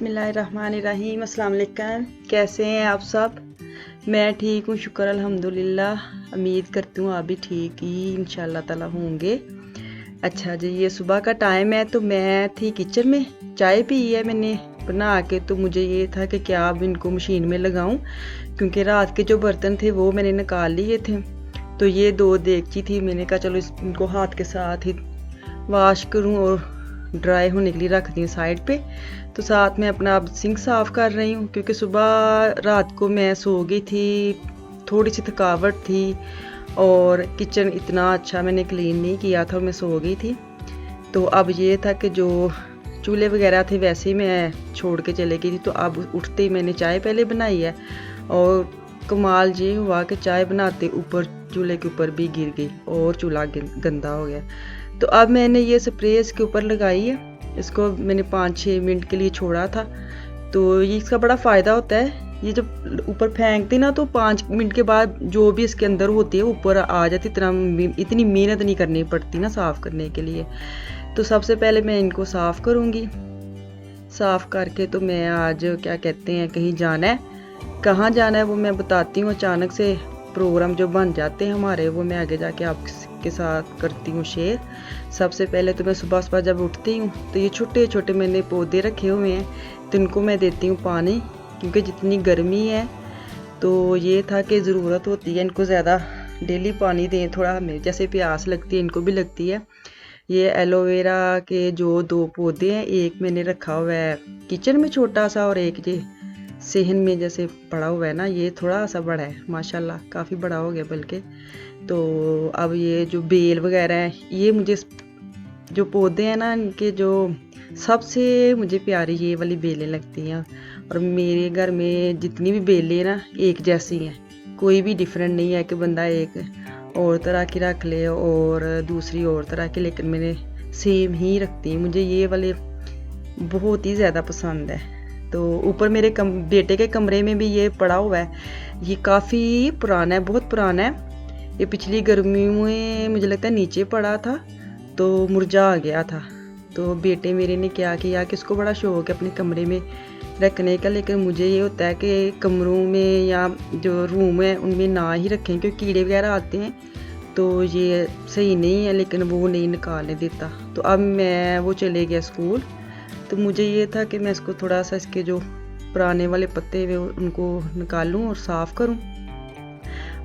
बिस्मिल्लाहिर्रहमानिर्रहीम। अस्सलाम वालेकुम। कैसे हैं आप सब? मैं ठीक हूँ, शुक्र अल्हम्दुलिल्लाह। उम्मीद करती हूँ आप भी ठीक ही इंशाल्लाह ताला होंगे। अच्छा जी, ये सुबह का टाइम है तो मैं थी किचन में, चाय पी है मैंने बना के। तो मुझे ये था कि क्या अब इनको मशीन में लगाऊं, क्योंकि रात के जो बर्तन थे वो मैंने निकाल लिए थे। तो ये 2 देगची थी, मैंने कहा चलो इनको हाथ के साथ ही वॉश करूं और ड्राई होने के लिए रख दी साइड पे। तो साथ में अपना अब सिंक साफ़ कर रही हूँ, क्योंकि सुबह रात को मैं सो गई थी, थोड़ी सी थकावट थी और किचन इतना अच्छा मैंने क्लीन नहीं किया था और मैं सो गई थी। तो अब ये था कि जो चूल्हे वगैरह थे वैसे ही मैं छोड़ के चले गई थी। तो अब उठते ही मैंने चाय पहले बनाई है और कमाल ये हुआ कि चाय बनाते ऊपर चूल्हे के ऊपर भी गिर गई और चूल्हा गंदा हो गया। तो अब मैंने ये स्प्रे इसके ऊपर लगाई है, इसको मैंने 5-6 मिनट के लिए छोड़ा था। तो ये इसका बड़ा फ़ायदा होता है, ये जब ऊपर फेंकते ना तो 5 मिनट के बाद जो भी इसके अंदर होती है ऊपर आ जाती, इतनी मेहनत नहीं करनी पड़ती ना साफ़ करने के लिए। तो सबसे पहले मैं इनको साफ़ करूँगी। साफ़ करके तो मैं आज क्या कहते हैं कहीं जाना है, कहाँ जाना है वो मैं बताती हूँ। अचानक से प्रोग्राम जो बन जाते हैं हमारे वो मैं आगे जाके आपके साथ करती हूँ शेयर। सबसे पहले तो मैं सुबह सुबह जब उठती हूँ तो ये छोटे छोटे मैंने पौधे रखे हुए हैं, तो इनको मैं देती हूँ पानी, क्योंकि जितनी गर्मी है तो ये था कि ज़रूरत होती है इनको ज़्यादा डेली पानी दें। थोड़ा हमें जैसे प्यास लगती है इनको भी लगती है। ये एलोवेरा के जो 2 पौधे हैं, एक मैंने रखा हुआ है किचन में छोटा सा और एक ये सेहन में जैसे पड़ा हुआ है ना, ये थोड़ा सा बड़ा है माशाल्लाह, काफ़ी बड़ा हो गया बल्कि। तो अब ये जो बेल वगैरह है, ये मुझे जो पौधे हैं ना इनके जो सबसे मुझे प्यारी ये वाली बेलें लगती हैं। और मेरे घर में जितनी भी बेलें ना एक जैसी हैं, कोई भी डिफरेंट नहीं है कि बंदा एक और तरह की रख ले और दूसरी और तरह की, लेकिन मैंने सेम ही रखती हूँ। मुझे ये वाले बहुत ही ज़्यादा पसंद है। तो ऊपर मेरे बेटे के कमरे में भी ये पड़ा हुआ है, ये काफ़ी पुराना है, बहुत पुराना है। ये पिछली गर्मी में मुझे लगता है नीचे पड़ा था तो मुरझा गया था। तो बेटे मेरे ने क्या किया कि इसको बड़ा शौक है अपने कमरे में रखने का, लेकिन मुझे ये होता है कि कमरों में या जो रूम है उनमें ना ही रखें, क्योंकि कीड़े वगैरह आते हैं तो ये सही नहीं है, लेकिन वो नहीं निकालने देता। तो अब मैं वो चले गया स्कूल, तो मुझे ये था कि मैं इसको थोड़ा सा इसके जो पुराने वाले पत्ते हुए उनको निकालूं और साफ़ करूं।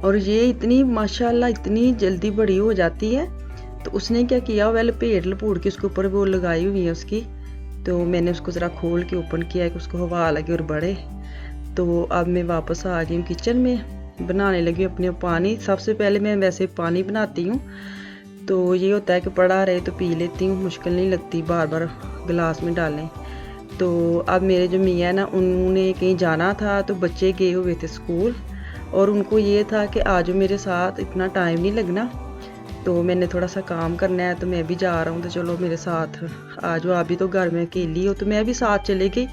और ये इतनी माशाल्लाह इतनी जल्दी बड़ी हो जाती है। तो उसने क्या किया, वह लपेट लपूट के उसके ऊपर वो लगाई हुई है उसकी। तो मैंने उसको ज़रा खोल के ओपन किया कि उसको हवा लगे और बढ़े। तो अब मैं वापस आ गई किचन में, बनाने लगी अपने पानी। सबसे पहले मैं वैसे पानी बनाती हूँ, तो ये होता है कि पड़ा रहे तो पी लेती हूँ, मुश्किल नहीं लगती बार बार गिलास में डालें। तो अब मेरे जो मियाँ ना उन्होंने कहीं जाना था, तो बच्चे गए हुए थे स्कूल और उनको ये था कि आज मेरे साथ इतना टाइम नहीं लगना, तो मैंने थोड़ा सा काम करना है तो मैं भी जा रहा हूँ, तो चलो मेरे साथ आ जाओ। अभी तो घर में अकेली हो तो मैं भी साथ चले गई।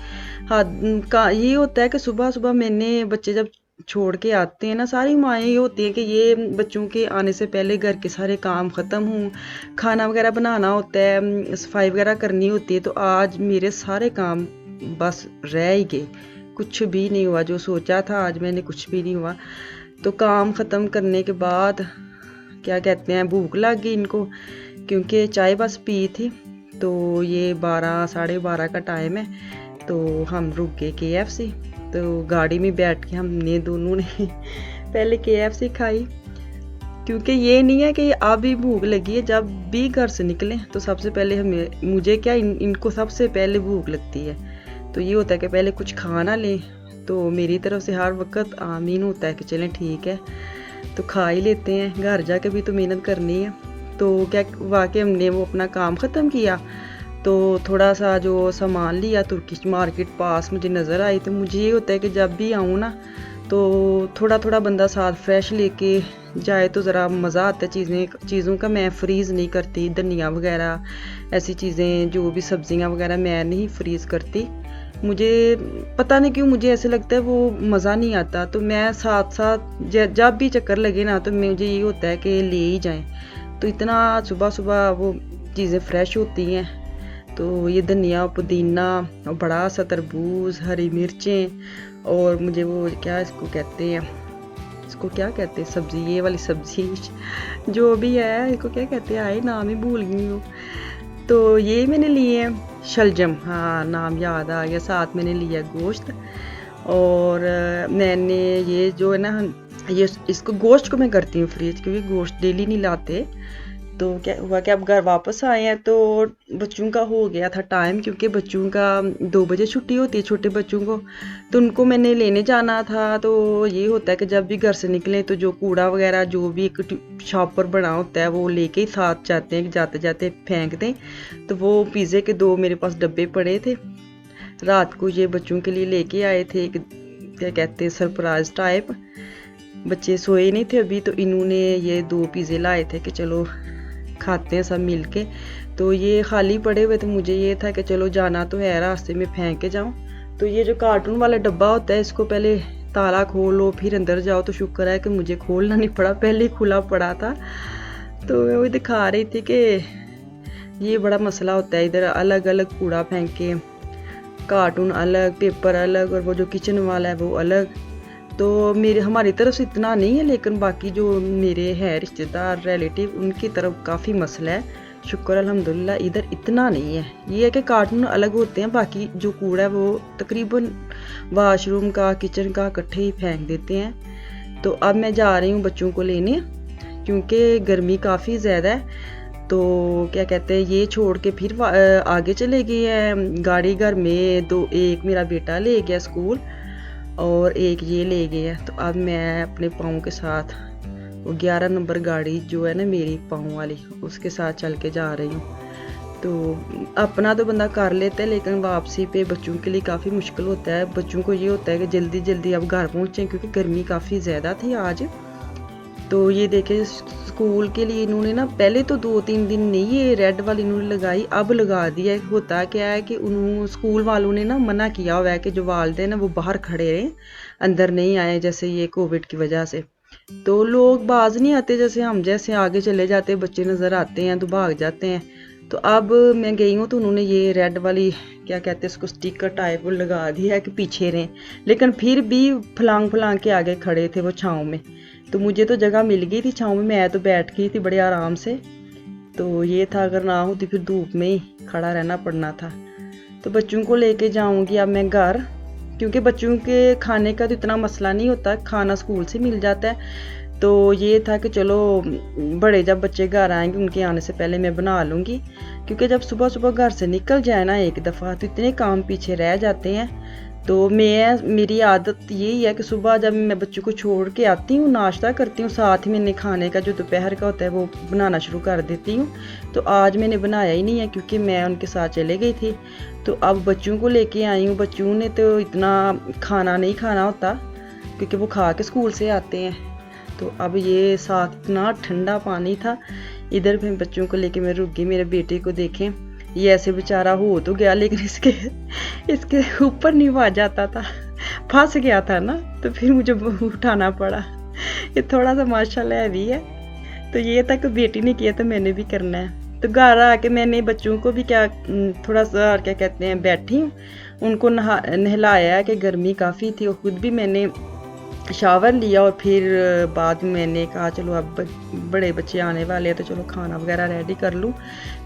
हाँ, ये होता है कि सुबह सुबह मैंने बच्चे जब छोड़ के आते हैं ना, सारी माएँ ये होती हैं कि ये बच्चों के आने से पहले घर के सारे काम ख़त्म हों, खाना वगैरह बनाना होता है, सफाई वगैरह करनी होती है। तो आज मेरे सारे काम बस रह ही गए, कुछ भी नहीं हुआ। जो सोचा था आज मैंने कुछ भी नहीं हुआ। तो काम ख़त्म करने के बाद क्या कहते हैं भूख लग गई इनको, क्योंकि चाय बस पी थी। तो ये 12-12:30 का टाइम है, तो हम रुक गए KFC। तो गाड़ी में बैठ के हमने दोनों ने पहले KFC खाई, क्योंकि ये नहीं है कि अब भी भूख लगी है। जब भी घर से निकलें तो सबसे पहले मुझे क्या इनको सबसे पहले भूख लगती है। तो ये होता है कि पहले कुछ खा ना लें। तो मेरी तरफ से हर वक्त आमीन होता है कि चलें ठीक है तो खा ही लेते हैं, घर जाके भी तो मेहनत करनी है। तो क्या वाकई हमने वो अपना काम ख़त्म किया, तो थोड़ा सा जो सामान लिया, तुर्किश मार्केट पास मुझे नज़र आई। तो मुझे ये होता है कि जब भी आऊँ ना तो थोड़ा थोड़ा बंदा साथ फ्रेश लेके जाए तो ज़रा मज़ा आता है। चीज़ों का मैं फ्रीज़ नहीं करती, धनिया वगैरह ऐसी चीज़ें जो भी सब्जियां वगैरह मैं नहीं फ्रीज़ करती। मुझे पता नहीं क्यों मुझे ऐसे लगता है वो मज़ा नहीं आता। तो मैं साथ साथ जब भी चक्कर लगे ना तो मुझे ये होता है कि ले ही जाएं। तो इतना सुबह सुबह वो चीज़ें फ़्रेश होती हैं। तो ये धनिया, पुदीना और बड़ा सा तरबूज, हरी मिर्चें, और मुझे वो क्या इसको कहते हैं, इसको क्या कहते हैं सब्ज़ी, ये वाली सब्ज़ी जो भी है, इसको क्या कहते हैं, आए नाम ही भूल गई हूँ। तो ये मैंने लिए हैं शलजम, हाँ नाम याद आ गया। साथ मैंने लिया गोश्त, और मैंने ये जो है ना, ये इसको गोश्त को मैं करती हूँ फ्रीज, क्योंकि गोश्त डेली नहीं लाते। तो क्या हुआ कि अब घर वापस आए हैं तो बच्चों का हो गया था टाइम, क्योंकि बच्चों का 2 बजे छुट्टी होती है छोटे बच्चों को, तो उनको मैंने लेने जाना था। तो ये होता है कि जब भी घर से निकलें तो जो कूड़ा वगैरह जो भी एक शॉप पर बना होता है वो लेके ही साथ जाते हैं कि जाते जाते फेंक दें। तो वो पिज़्ज़े के 2 मेरे पास डब्बे पड़े थे, रात को ये बच्चों के लिए लेके आए थे, एक क्या कहते हैं सरप्राइज टाइप। बच्चे सोए नहीं थे अभी, तो इन्होंने ये 2 पिज़्ज़े लाए थे कि चलो खाते हैं सब मिल के। तो ये खाली पड़े हुए थे, मुझे ये था कि चलो जाना तो है, रास्ते में फेंक के जाऊं। तो ये जो कार्टून वाला डब्बा होता है, इसको पहले ताला खोलो फिर अंदर जाओ, तो शुक्र है कि मुझे खोलना नहीं पड़ा, पहले ही खुला पड़ा था। तो मैं वही दिखा रही थी कि ये बड़ा मसला होता है, इधर अलग अलग कूड़ा फेंके, कार्टून अलग, पेपर अलग, और वो जो किचन वाला है वो अलग। तो हमारी तरफ से इतना नहीं है, लेकिन बाकी जो मेरे हैं रिश्तेदार रिलेटिव, उनकी तरफ काफ़ी मसला है। शुक्र अल्हम्दुलिल्लाह इधर इतना नहीं है। ये है कि कार्टून अलग होते हैं, बाकी जो कूड़ा है वो तकरीबन वाशरूम का, किचन का इकट्ठे ही फेंक देते हैं। तो अब मैं जा रही हूँ बच्चों को लेने, क्योंकि गर्मी काफ़ी ज़्यादा है। तो क्या कहते हैं, ये छोड़ के फिर आगे चले गए हैं गाड़ी घर में। एक मेरा बेटा ले गया स्कूल और एक ये ले गया। तो अब मैं अपने पाँव के साथ वो 11 नंबर गाड़ी जो है ना मेरी पाँव वाली, उसके साथ चल के जा रही हूँ। तो अपना तो बंदा कर लेता है, लेकिन वापसी पे बच्चों के लिए काफ़ी मुश्किल होता है। बच्चों को ये होता है कि जल्दी जल्दी अब घर पहुँचें, क्योंकि गर्मी काफ़ी ज़्यादा थी आज। तो ये देखे स्कूल के लिए इन्होंने ना पहले तो 2-3 दिन नहीं ये रेड वाली इन्होंने लगाई, अब लगा दिया। होता क्या है कि उन्होंने स्कूल वालों ने ना मना किया हुआ है कि जो वालिदैन हैं वो बाहर खड़े रहें, अंदर नहीं आए, जैसे ये कोविड की वजह से। तो लोग बाज नहीं आते, जैसे हम जैसे आगे चले जाते, बच्चे नज़र आते हैं तो भाग जाते हैं। तो अब मैं गई हूँ तो उन्होंने ये रेड वाली क्या कहते हैं उसको स्टिकर टाइप लगा दिया है कि पीछे रहें, लेकिन फिर भी फलांग फलांग के आगे खड़े थे वो छाँव में। तो मुझे तो जगह मिल गई थी छाँव में, मैं तो बैठ गई थी बड़े आराम से। तो ये था अगर ना होती फिर धूप में ही खड़ा रहना पड़ना था। तो बच्चों को लेके जाऊंगी अब मैं घर, क्योंकि बच्चों के खाने का तो इतना मसला नहीं होता, खाना स्कूल से मिल जाता है। तो ये था कि चलो बड़े जब बच्चे घर आएंगे उनके आने से पहले मैं बना लूँगी, क्योंकि जब सुबह सुबह घर से निकल जाए ना एक दफ़ा तो इतने काम पीछे रह जाते हैं। तो मेरी आदत यही है कि सुबह जब मैं बच्चों को छोड़ के आती हूँ नाश्ता करती हूँ, साथ ही मैंने खाने का जो दोपहर का होता है वो बनाना शुरू कर देती हूँ। तो आज मैंने बनाया ही नहीं है क्योंकि मैं उनके साथ चले गई थी। तो अब बच्चों को लेके आई हूँ। बच्चों ने तो इतना खाना नहीं खाना होता क्योंकि वो खा के स्कूल से आते हैं। तो अब ये साथ इतना ठंडा पानी था, इधर फिर बच्चों को लेके मैं रुक गई। मेरे बेटे को देखें, ये ऐसे बेचारा हो तो गया लेकिन इसके ऊपर नहीं आ जाता था, फंस गया था ना, तो फिर मुझे उठाना पड़ा। ये थोड़ा सा माशाल्लाह भी है। तो ये तक बेटी ने किया तो मैंने भी करना है। तो घर आके मैंने बच्चों को भी थोड़ा सा क्या कहते हैं बैठी हूँ, उनको नहलाया कि गर्मी काफ़ी थी, और ख़ुद भी मैंने शावर लिया। और फिर बाद में मैंने कहा चलो अब बड़े बच्चे आने वाले हैं तो चलो खाना वगैरह रेडी कर लूँ।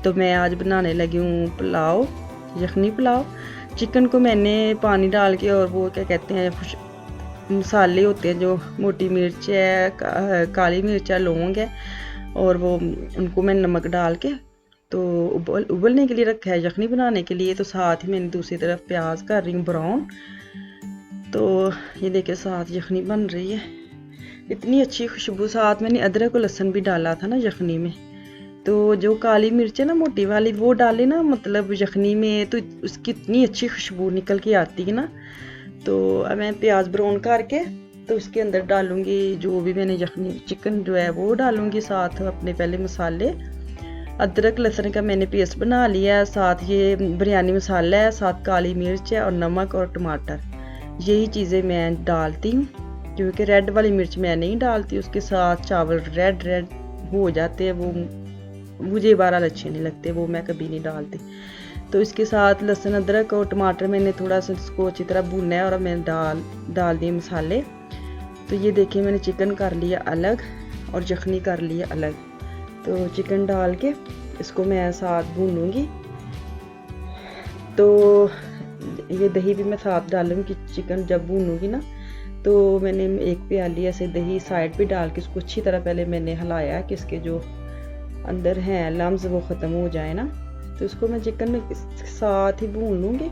तो मैं आज बनाने लगी हूँ पुलाव, यखनी पुलाव। चिकन को मैंने पानी डाल के, और वो क्या कहते हैं मसाले होते हैं जो मोटी मिर्च है, काली मिर्च है, लौंग है, और वो उनको मैं नमक डाल के तो उबलने के लिए रखा है यखनी बनाने के लिए। तो साथ ही मैंने दूसरी तरफ प्याज कर रही हूँ ब्राउन। तो ये देखिए साथ यखनी बन रही है, इतनी अच्छी खुशबू। साथ मैंने अदरक और लहसुन भी डाला था ना यखनी में। तो जो काली मिर्च है ना मोटी वाली वो डाले ना मतलब यखनी में, तो उसकी इतनी अच्छी खुशबू निकल के आती है ना। तो अब मैं प्याज ब्राउन करके तो उसके अंदर डालूंगी जो भी मैंने यखनी चिकन जो है वो डालूंगी, साथ अपने पहले मसाले अदरक लहसुन का मैंने पेस्ट बना लिया है, साथ ये बिरयानी मसाला है, साथ काली मिर्च है और नमक और टमाटर, यही चीज़ें मैं डालती हूँ क्योंकि रेड वाली मिर्च मैं नहीं डालती। उसके साथ चावल रेड हो जाते हैं, वो मुझे बहरहाल अच्छे नहीं लगते, वो मैं कभी नहीं डालती। तो इसके साथ लहसुन अदरक और टमाटर मैंने थोड़ा सा इसको अच्छी तरह भूना है और मैंने डाल दिए मसाले। तो ये देखिए मैंने चिकन कर लिया अलग और यखनी कर लिया अलग। तो चिकन डाल के इसको मैं साथ भूनूंगी। तो ये दही भी मैं साथ डालूंगी, चिकन जब भूनूंगी ना। तो मैंने एक प्याली ऐसे दही साइड पे डाल के इसको अच्छी तरह पहले मैंने हिलाया कि इसके जो अंदर हैं लम्स वो ख़त्म हो जाए ना। तो इसको मैं चिकन में साथ ही भून लूँगी।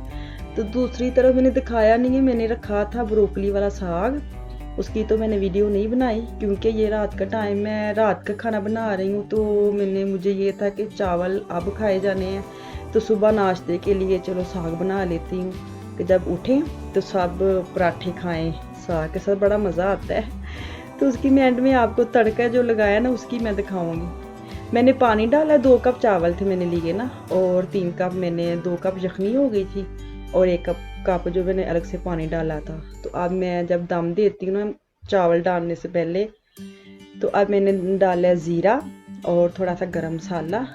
तो दूसरी तरफ मैंने दिखाया नहीं है, मैंने रखा था ब्रोकली वाला साग। उसकी तो मैंने वीडियो नहीं बनाई क्योंकि ये रात का टाइम, मैं रात का खाना बना रही हूँ। तो मुझे ये था कि चावल अब खाए जाने हैं, तो सुबह नाश्ते के लिए चलो साग बना लेती हूँ कि जब उठें तो सब पराठे खाएं साग के साथ, बड़ा मज़ा आता है। तो उसकी मैं एंड में आपको तड़का जो लगाया ना उसकी मैं दिखाऊंगी। मैंने पानी डाला, 2 कप चावल थे मैंने लिए ना, और 3 कप मैंने 2 कप यखनी हो गई थी, और 1 कप जो मैंने अलग से पानी डाला था। तो अब मैं जब दम देती हूँ ना चावल डालने से पहले, तो अब मैंने डाला ज़ीरा और थोड़ा सा गरम मसाला,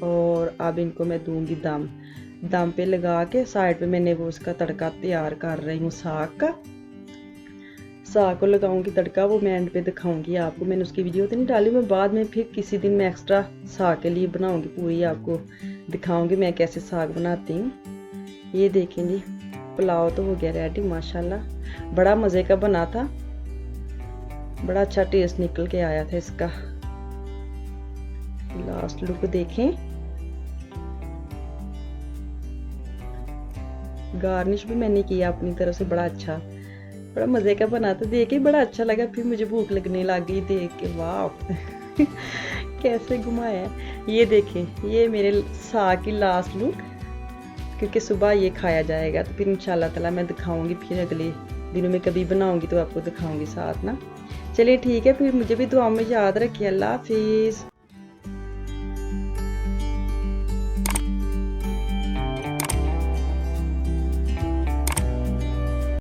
और अब इनको मैं दूंगी दम पे लगा के। साइड पे मैंने वो उसका तड़का तैयार कर रही हूँ साग को लगाऊंगी तड़का, वो मैं एंड पे दिखाऊंगी आपको। मैंने उसकी वीडियो तो नहीं डाली, मैं बाद में फिर किसी दिन मैं एक्स्ट्रा साग के लिए बनाऊंगी, पूरी आपको दिखाऊंगी मैं कैसे साग बनाती हूँ। ये देखें जी, पुलाव तो हो गया रेडी माशाल्लाह, बड़ा मज़े का बना था, बड़ा अच्छा टेस्ट निकल के आया था इसका। लास्ट लुक देखें, गार्निश भी मैंने किया अपनी तरफ से, बड़ा अच्छा, बड़ा मज़े का बना था। देख के बड़ा अच्छा लगा, फिर मुझे भूख लगने लग गई देख के। वाह कैसे घुमाया है। ये देखें, ये मेरे साग की लास्ट लुक, क्योंकि सुबह ये खाया जाएगा। तो फिर इंशाल्लाह ताला मैं दिखाऊंगी, फिर अगले दिनों में कभी बनाऊंगी तो आपको दिखाऊंगी साथ ना। चलिए ठीक है, फिर मुझे भी दुआ में याद रखिए। अल्लाह हाफिज़।